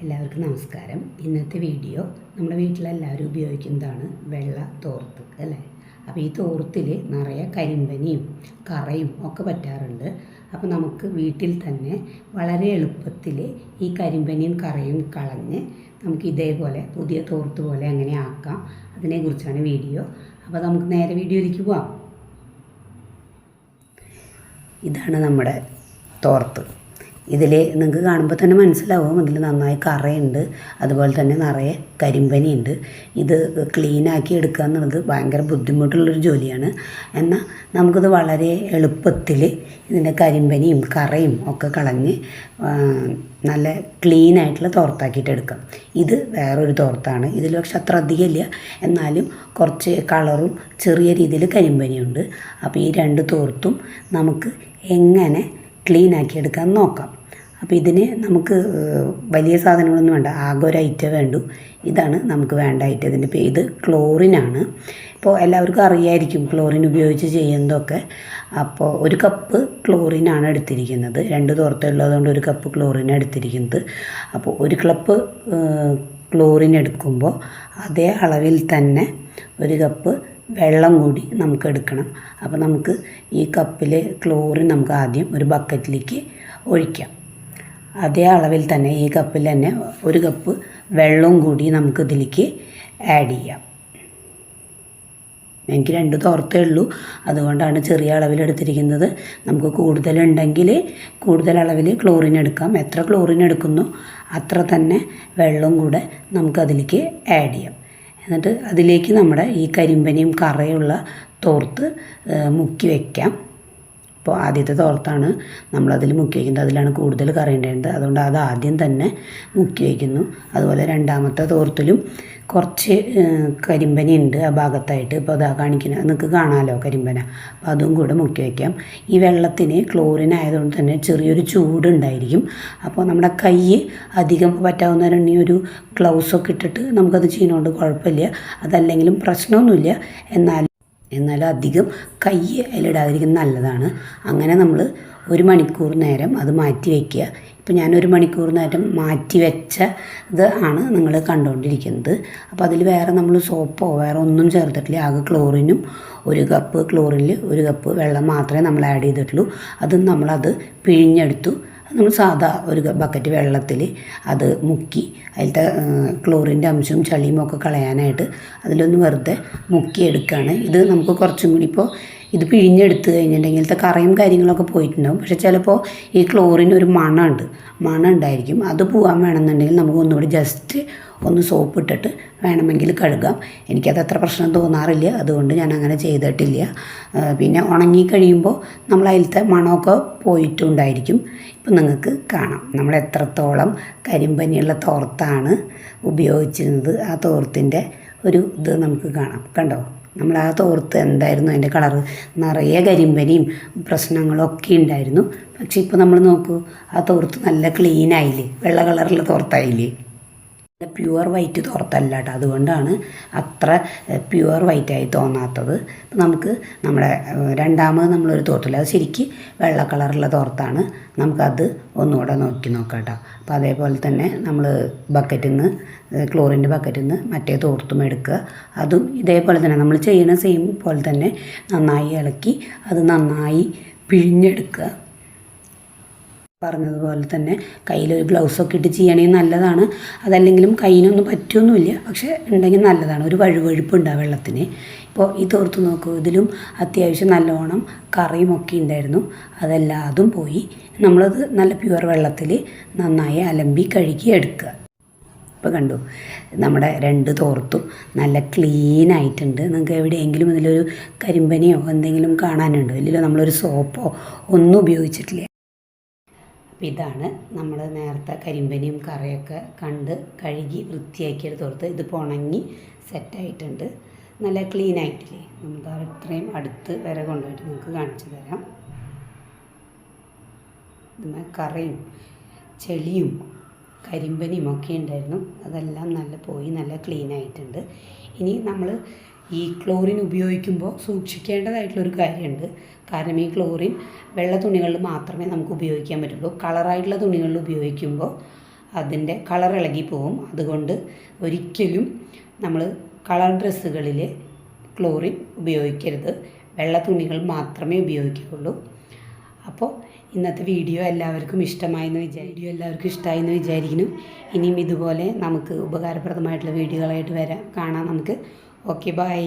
എല്ലാവർക്കും നമസ്കാരം. ഇന്നത്തെ വീഡിയോ നമ്മുടെ വീട്ടിലെല്ലാവരും ഉപയോഗിക്കുന്നതാണ് വെള്ള തോർത്ത് അല്ലേ. അപ്പോൾ ഈ തോർത്തിൽ നിറയെ കരിമ്പനിയും കറയും ഒക്കെ പറ്റാറുണ്ട്. അപ്പോൾ നമുക്ക് വീട്ടിൽ തന്നെ വളരെ എളുപ്പത്തിൽ ഈ കരിമ്പനിയും കറയും കളഞ്ഞ് നമുക്ക് ഇതേപോലെ പുതിയ തോർത്ത് പോലെ എങ്ങനെ ആക്കാം, അതിനെക്കുറിച്ചാണ് വീഡിയോ. അപ്പോൾ നമുക്ക് നേരെ വീഡിയോയിലേക്ക് പോവാം. ഇതാണ് നമ്മുടെ തോർത്ത്. ഇതിൽ നിങ്ങൾക്ക് കാണുമ്പോൾ തന്നെ മനസ്സിലാവും, ഇതിൽ നന്നായി കറയുണ്ട്, അതുപോലെ തന്നെ നിറയെ കരിമ്പനിയുണ്ട്. ഇത് ക്ലീനാക്കി എടുക്കുക എന്നുള്ളത് ഭയങ്കര ബുദ്ധിമുട്ടുള്ളൊരു ജോലിയാണ്. എന്നാൽ നമുക്കിത് വളരെ എളുപ്പത്തിൽ ഇതിൻ്റെ കരിമ്പനിയും കറയും ഒക്കെ കളഞ്ഞ് നല്ല ക്ലീനായിട്ടുള്ള തോർത്താക്കിയിട്ട് എടുക്കാം. ഇത് വേറൊരു തോർത്താണ്. ഇതിൽ പക്ഷെ അത്ര അധികമില്ല, എന്നാലും കുറച്ച് കളറും ചെറിയ രീതിയിൽ കരിമ്പനിയുണ്ട്. അപ്പോൾ ഈ രണ്ട് തോർത്തും നമുക്ക് എങ്ങനെ ക്ലീനാക്കി എടുക്കാൻ നോക്കാം. അപ്പോൾ ഇതിന് നമുക്ക് വലിയ സാധനങ്ങളൊന്നും വേണ്ട, ആകെ ഒരു ഐറ്റം വേണ്ടു. ഇതാണ് നമുക്ക് വേണ്ട ഐറ്റം. ഇതിൻ്റെ ഇത് ക്ലോറിനാണ്. ഇപ്പോൾ എല്ലാവർക്കും അറിയായിരിക്കും ക്ലോറിൻ ഉപയോഗിച്ച് ചെയ്യുന്നതൊക്കെ. അപ്പോൾ ഒരു കപ്പ് ക്ലോറിനാണ് എടുത്തിരിക്കുന്നത്. രണ്ട് തോർത്തുള്ളതുകൊണ്ട് ഒരു കപ്പ് ക്ലോറിൻ എടുത്തിരിക്കുന്നത്. അപ്പോൾ ഒരു കപ്പ് ക്ലോറിൻ എടുക്കുമ്പോൾ അതേ അളവിൽ തന്നെ ഒരു കപ്പ് വെള്ളം കൂടി നമുക്ക് എടുക്കണം. അപ്പോൾ നമുക്ക് ഈ കപ്പിൽ ക്ലോറിൻ നമുക്ക് ആദ്യം ഒരു ബക്കറ്റിലേക്ക് ഒഴിക്കാം. അതേ അളവിൽ തന്നെ ഈ കപ്പിൽ തന്നെ ഒരു കപ്പ് വെള്ളവും കൂടി നമുക്ക് ഇതിലേക്ക് ആഡ് ചെയ്യാം. എനിക്ക് രണ്ട് തോർത്തേ ഉള്ളൂ, അതുകൊണ്ടാണ് ചെറിയ അളവിലെടുത്തിരിക്കുന്നത്. നമുക്ക് കൂടുതലുണ്ടെങ്കിൽ കൂടുതൽ അളവിൽ ക്ലോറിൻ എടുക്കാം. എത്ര ക്ലോറിൻ എടുക്കുന്നോ അത്ര തന്നെ വെള്ളവും കൂടെ നമുക്കതിലേക്ക് ആഡ് ചെയ്യാം. എന്നിട്ട് അതിലേക്ക് നമ്മുടെ ഈ കരിമ്പനിയും കറയുള്ള തോർത്ത് മുക്കി വയ്ക്കാം. ഇപ്പോൾ ആദ്യത്തെ തോർത്താണ് നമ്മളതിൽ മുക്കി വയ്ക്കുന്നത്, അതിലാണ് കൂടുതൽ കറയേണ്ടത്. അതുകൊണ്ട് അത് ആദ്യം തന്നെ മുക്കി വയ്ക്കുന്നു. അതുപോലെ രണ്ടാമത്തെ തോർത്തിലും കുറച്ച് കരിമ്പന ഉണ്ട് ആ ഭാഗത്തായിട്ട്. ഇപ്പോൾ അതാ കാണിക്കുന്നത്, നിങ്ങൾക്ക് കാണാമല്ലോ കരിമ്പന. അപ്പോൾ അതും കൂടെ മുക്കി വയ്ക്കാം. ഈ വെള്ളത്തിന് ക്ലോറിൻ ആയതുകൊണ്ട് തന്നെ ചെറിയൊരു ചൂടുണ്ടായിരിക്കും. അപ്പോൾ നമ്മുടെ കൈ അധികം പറ്റാവുന്നവരുണ്ടെങ്കിൽ ഒരു ഗ്ലൗസൊക്കെ ഇട്ടിട്ട് നമുക്കത് ചെയ്യുന്നതുകൊണ്ട് കുഴപ്പമില്ല. അതല്ലെങ്കിലും പ്രശ്നമൊന്നുമില്ല. എന്നാലും അധികം കൈ അതിലിടാതിരിക്കുന്നത് നല്ലതാണ്. അങ്ങനെ നമ്മൾ ഒരു മണിക്കൂർ നേരം അത് മാറ്റി വയ്ക്കുക. ഇപ്പോൾ ഞാൻ ഒരു മണിക്കൂർ നേരം മാറ്റി വെച്ച ഇത് ആണ് നിങ്ങൾ കണ്ടുകൊണ്ടിരിക്കുന്നത്. അപ്പോൾ അതിൽ വേറെ നമ്മൾ സോപ്പോ വേറെ ഒന്നും ചേർത്തിട്ടില്ല. ആകെ ക്ലോറിനും ഒരു കപ്പ് ക്ലോറിനിൽ ഒരു കപ്പ് വെള്ളം മാത്രമേ നമ്മൾ ആഡ് ചെയ്തിട്ടുള്ളൂ. അതും നമ്മളത് പിഴിഞ്ഞെടുത്തു. നമ്മൾ സാധാ ഒരു ബക്കറ്റ് വെള്ളത്തിൽ അത് മുക്കി അതിലത്തെ ക്ലോറിൻ്റെ അംശവും ചളിയും ഒക്കെ കളയാനായിട്ട് അതിലൊന്ന് വെറുതെ മുക്കിയെടുക്കുകയാണ്. ഇത് നമുക്ക് കുറച്ചും കൂടി ഇപ്പോൾ ഇത് പിഴിഞ്ഞെടുത്ത് കഴിഞ്ഞിട്ടുണ്ടെങ്കിൽ ഇതിലത്തെ കറയും കാര്യങ്ങളൊക്കെ പോയിട്ടുണ്ടാവും. പക്ഷേ ചിലപ്പോൾ ഈ ക്ലോറിന് ഒരു മണം ഉണ്ടായിരിക്കും. അത് പോകാൻ വേണമെന്നുണ്ടെങ്കിൽ നമുക്ക് ഒന്നുകൂടി ജസ്റ്റ് ഒന്ന് സോപ്പ് ഇട്ടിട്ട് വേണമെങ്കിൽ കഴുകാം. എനിക്കത് അത്ര പ്രശ്നം തോന്നാറില്ല, അതുകൊണ്ട് ഞാൻ അങ്ങനെ ചെയ്തിട്ടില്ല. പിന്നെ ഉണങ്ങി കഴിയുമ്പോൾ നമ്മൾ അതിലത്തെ മണമൊക്കെ പോയിട്ടുണ്ടായിരിക്കും. ഇപ്പം നിങ്ങൾക്ക് കാണാം നമ്മൾ എത്രത്തോളം കരിമ്പനിയുള്ള തോർത്താണ് ഉപയോഗിച്ചിരുന്നത്. ആ തോർത്തിൻ്റെ ഒരു ഇത് നമുക്ക് കാണാം. കണ്ടോ, നമ്മൾ ആ തോർത്ത് എന്തായിരുന്നു, അതിൻ്റെ കളറ് നിറയെ കരിമ്പനിയും പ്രശ്നങ്ങളൊക്കെ ഉണ്ടായിരുന്നു. പക്ഷേ ഇപ്പോൾ നമ്മൾ നോക്കൂ, ആ തോർത്ത് നല്ല ക്ലീനായില്ലേ, വെള്ള കളറുള്ള തോർത്തായില്ലേ. പ്യുവർ വൈറ്റ് തോർത്തല്ല കേട്ടോ, അതുകൊണ്ടാണ് അത്ര പ്യുവർ വൈറ്റായി തോന്നാത്തത്. ഇപ്പം നമുക്ക് നമ്മുടെ രണ്ടാമത് നമ്മളൊരു തോർത്തില്ല, അത് ശരിക്കും വെള്ള കളറുള്ള തോർത്താണ്. നമുക്കത് ഒന്നുകൂടെ നോക്കാം കേട്ടോ. അപ്പോൾ അതേപോലെ തന്നെ നമ്മൾ ബക്കറ്റിൽ നിന്ന് ക്ലോറിൻ്റെ ബക്കറ്റിൽ നിന്ന് മറ്റേ തോർത്തും എടുക്കുക. അതും ഇതേപോലെ തന്നെ നമ്മൾ ചെയ്യുന്ന സെയിം പോലെ തന്നെ നന്നായി ഇളക്കി അത് നന്നായി പിഴിഞ്ഞെടുക്കുക. പറഞ്ഞതുപോലെ തന്നെ കയ്യിലൊരു ഗ്ലൗസൊക്കെ ഇട്ട് ചെയ്യണമെങ്കിൽ നല്ലതാണ്. അതല്ലെങ്കിലും കയ്യിനൊന്നും പറ്റുമൊന്നുമില്ല, പക്ഷേ ഉണ്ടെങ്കിൽ നല്ലതാണ്. ഒരു വഴുവഴുപ്പുണ്ടാവും വെള്ളത്തിന്. ഇപ്പോൾ ഈ തോർത്ത് നോക്കൂ, ഇതിലും അത്യാവശ്യം നല്ലോണം കറിയും ഒക്കെ ഉണ്ടായിരുന്നു. അതെല്ലാതും പോയി. നമ്മളത് നല്ല പ്യുവർ വെള്ളത്തിൽ നന്നായി അലമ്പി കഴുകി എടുക്കുക. ഇപ്പോൾ കണ്ടു, നമ്മുടെ രണ്ട് തോർത്തും നല്ല ക്ലീനായിട്ടുണ്ട്. നിങ്ങൾക്ക് എവിടെയെങ്കിലും ഇതിലൊരു കരിമ്പനിയോ എന്തെങ്കിലും കാണാനുണ്ടോ? ഇല്ലല്ലോ, നമ്മളൊരു സോപ്പോ ഒന്നും ഉപയോഗിച്ചിട്ടില്ല. അപ്പോൾ ഇതാണ് നമ്മൾ നേരത്തെ കരിമ്പനിയും കറയൊക്കെ കണ്ട് കഴുകി വൃത്തിയാക്കിയത് തോർത്ത്. ഇതിപ്പോൾ ഉണങ്ങി സെറ്റായിട്ടുണ്ട്, നല്ല ക്ലീൻ ആയിട്ടില്ലേ. നമ്മൾ ഇത്രയും അടുത്ത് വരെ കൊണ്ടുപോയിട്ട് നിങ്ങൾക്ക് കാണിച്ചു തരാം. ഇതുമേ കറയും ചെളിയും കരിമ്പനിയും ഒക്കെ ഉണ്ടായിരുന്നു, അതെല്ലാം നല്ല പോയി, നല്ല ക്ലീൻ ആയിട്ടുണ്ട്. ഇനി നമ്മൾ ഈ ക്ലോറിൻ ഉപയോഗിക്കുമ്പോൾ സൂക്ഷിക്കേണ്ടതായിട്ടുള്ളൊരു കാര്യമുണ്ട്. കാരണം ഈ ക്ലോറിൻ വെള്ള തുണികളിൽ മാത്രമേ നമുക്ക് ഉപയോഗിക്കാൻ പറ്റുള്ളൂ. കളറായിട്ടുള്ള തുണികളിൽ ഉപയോഗിക്കുമ്പോൾ അതിൻ്റെ കളർ ഇളകി പോവും. അതുകൊണ്ട് ഒരിക്കലും നമ്മൾ കളർ ഡ്രസ്സുകളിൽ ക്ലോറിൻ ഉപയോഗിക്കരുത്. വെള്ള തുണികൾ മാത്രമേ ഉപയോഗിക്കുകയുള്ളൂ. അപ്പോൾ ഇന്നത്തെ വീഡിയോ എല്ലാവർക്കും ഇഷ്ടമായെന്ന് വിചാരിക്കുന്നു. ഇനിയും ഇതുപോലെ നമുക്ക് ഉപകാരപ്രദമായിട്ടുള്ള വീഡിയോകളായിട്ട് കാണാം നമുക്ക്. Okay, by.